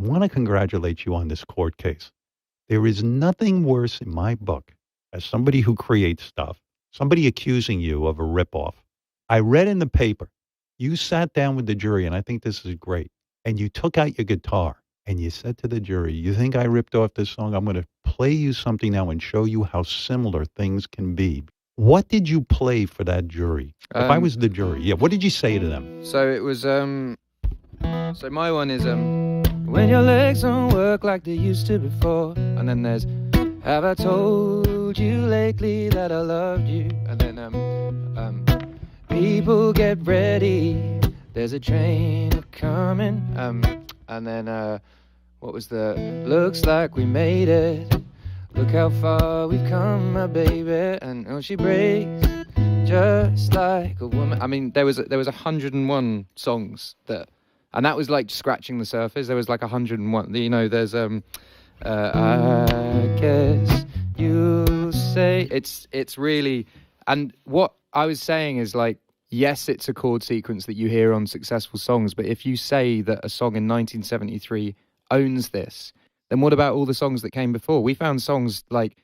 I want to congratulate you on this court case. There is nothing worse in my book, as somebody who creates stuff, somebody accusing you of a ripoff. I read in the paper, you sat down with the jury, and I think this is great, and you took out your guitar and you said to the jury, you think I ripped off this song? I'm going to play you something now and show you how similar things can be. What did you play for that jury? If I was the jury, yeah, what did you say to them? So it was, so my one is, when your legs don't work like they used to before. And then there's, have I told you lately that I loved you? And then, people get ready, there's a train coming. And then, what was the, looks like we made it. Look how far we've come, my baby. And oh, she breaks just like a woman. I mean, there was 101 songs that, and that was like scratching the surface. There was like 101. You know, there's I guess you say it's really. And what I was saying is like, yes, it's a chord sequence that you hear on successful songs. But if you say that a song in 1973 owns this, then what about all the songs that came before? We found songs like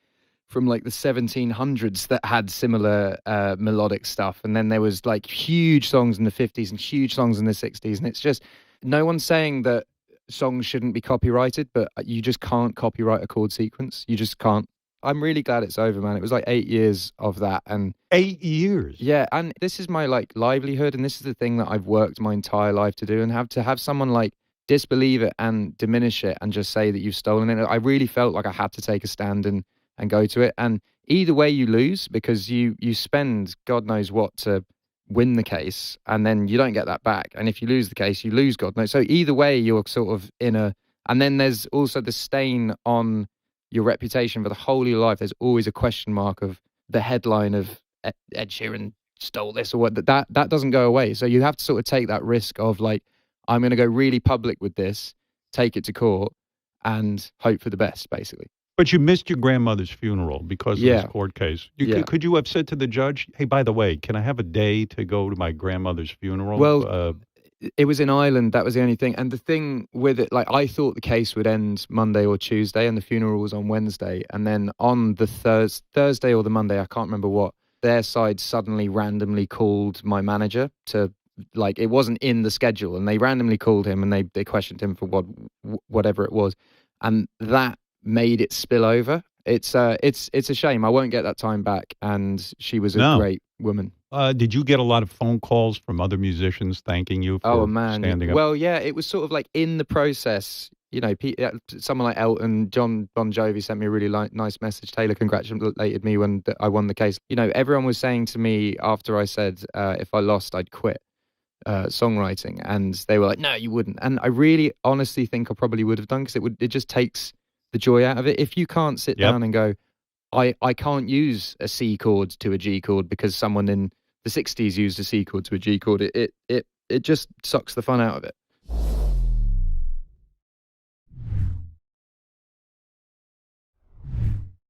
from like the 1700s that had similar melodic stuff. And then there was like huge songs in the 50s and huge songs in the 60s. And it's just, no one's saying that songs shouldn't be copyrighted, but you just can't copyright a chord sequence. You just can't. I'm really glad it's over, man. It was like 8 years of that. And 8 years? Yeah. And this is my like livelihood. And this is the thing that I've worked my entire life to do, and have someone like disbelieve it and diminish it and just say that you've stolen it. I really felt like I had to take a stand and go to it. And either way you lose, because you spend God knows what to win the case, and then you don't get that back. And if you lose the case, you lose God knows. So either way, you're sort of in a, and then there's also the stain on your reputation for the whole of your life. There's always a question mark of the headline of Ed Sheeran stole this or what. That doesn't go away. So you have to sort of take that risk of like, I'm going to go really public with this, take it to court, and hope for the best, basically. But you missed your grandmother's funeral because of this court case. Could you have said to the judge, hey, by the way, can I have a day to go to my grandmother's funeral? Well, it was in Ireland. That was the only thing. And the thing with it, like, I thought the case would end Monday or Tuesday, and the funeral was on Wednesday. And then on the Thursday or the Monday, I can't remember what, their side suddenly randomly called my manager to, like, it wasn't in the schedule, and they randomly called him and they questioned him for whatever it was, and that made it spill over. It's a shame. I won't get that time back, and she was a great woman. Did you get a lot of phone calls from other musicians thanking you for standing up? Well, yeah, it was sort of like in the process. You know, someone like Elton, John Bon Jovi sent me a really nice message. Taylor congratulated me when I won the case. You know, everyone was saying to me after I said if I lost, I'd quit songwriting, and they were like, no, you wouldn't. And I really honestly think I probably would have done, because it just takes the joy out of it. If you can't sit down and go, I can't use a C chord to a G chord because someone in the 60s used a C chord to a G chord, it just sucks the fun out of it.